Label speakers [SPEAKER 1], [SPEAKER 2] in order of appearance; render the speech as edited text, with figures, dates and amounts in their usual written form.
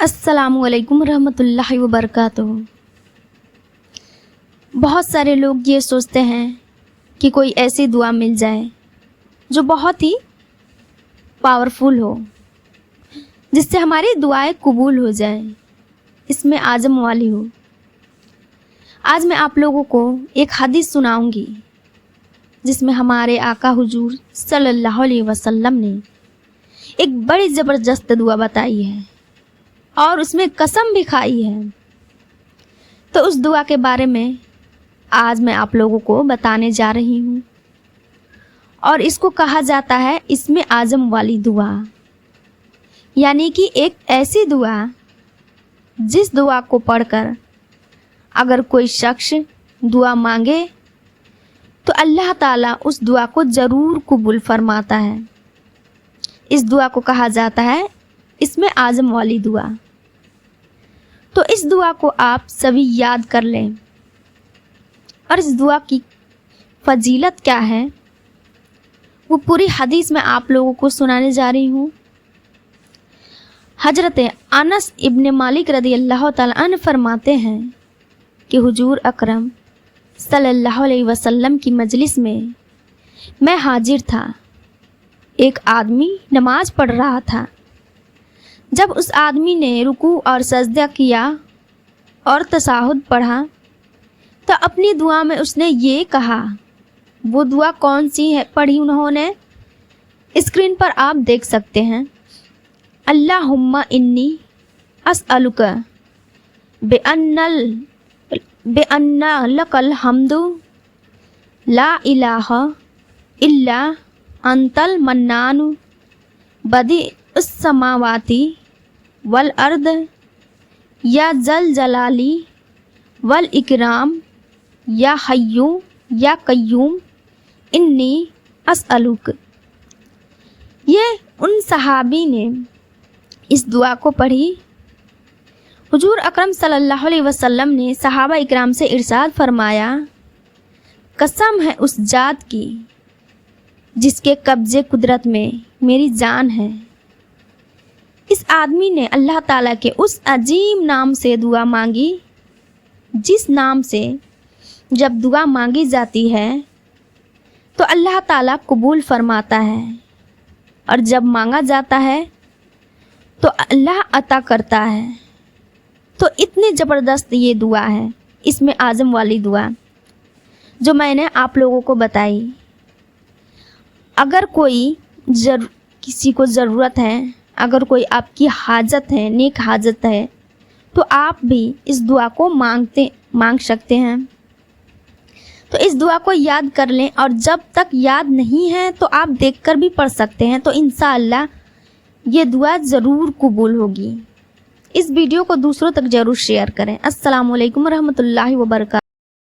[SPEAKER 1] अस्सलामु अलैकुम रहमतुल्लाहि व बरकातुहू। बहुत सारे लोग ये सोचते हैं कि कोई ऐसी दुआ मिल जाए जो बहुत ही पावरफुल हो, जिससे हमारी दुआएं कबूल हो जाएं, इसमें आज़म वाली हो। आज मैं आप लोगों को एक हदीस सुनाऊंगी जिसमें हमारे आका हुजूर सल्लल्लाहु अलैहि वसल्लम ने एक बड़ी ज़बरदस्त दुआ बताई है और उसमें कसम भी खाई है। तो उस दुआ के बारे में आज मैं आप लोगों को बताने जा रही हूँ और इसको कहा जाता है इसमें आज़म वाली दुआ, यानी कि एक ऐसी दुआ जिस दुआ को पढ़कर अगर कोई शख्स दुआ मांगे तो अल्लाह ताला उस दुआ को ज़रूर कबूल फरमाता है। इस दुआ को कहा जाता है इसमें आज़म वाली दुआ। तो इस दुआ को आप सभी याद कर लें और इस दुआ की फजीलत क्या है वो पूरी हदीस में आप लोगों को सुनाने जा रही हूँ। हजरत अनस इब्न मालिक रदी अल्लाह ताला अन्हु फरमाते हैं कि हुजूर अकरम सल्लल्लाहु अलैहि वसल्लम की मजलिस में मैं हाजिर था। एक आदमी नमाज पढ़ रहा था। जब उस आदमी ने रुकू और सजदा किया और तशाहुद पढ़ा तो अपनी दुआ में उसने ये कहा। वो दुआ कौन सी है पढ़ी उन्होंने स्क्रीन पर आप देख सकते हैं। अल्लाहुम्मा इन्नी अस्अलुका बेअन्ना लकल हम्दु ला इलाहा इल्ला अंतल मन्नानु बदी उस समावाती वल अर्द या जल जलाली वल इकराम या हय्यू या कय्यूम इन्नी अस्अलुक। ये उन सहाबी ने इस दुआ को पढ़ी। हुजूर अकरम सल्लल्लाहु अलैहि वसल्लम ने सहाबा इकराम से इरशाद फरमाया, कसम है उस जात की जिसके कब्ज़े कुदरत में मेरी जान है। इस आदमी ने अल्लाह ताला के उस अजीम नाम से दुआ मांगी जिस नाम से जब दुआ मांगी जाती है तो अल्लाह ताला कबूल फरमाता है और जब मांगा जाता है तो अल्लाह अता करता है। तो इतनी ज़बरदस्त ये दुआ है इसमें आज़म वाली दुआ जो मैंने आप लोगों को बताई। अगर कोई किसी को ज़रूरत है, अगर कोई आपकी हाजत है, नेक हाजत है, तो आप भी इस दुआ को मांग सकते हैं। तो इस दुआ को याद कर लें और जब तक याद नहीं है तो आप देखकर भी पढ़ सकते हैं। तो इंशाअल्लाह ये दुआ ज़रूर कबूल होगी। इस वीडियो को दूसरों तक ज़रूर शेयर करें। अस्सलामु अलैकुम रहमतुल्लाहि व बरकातुहू।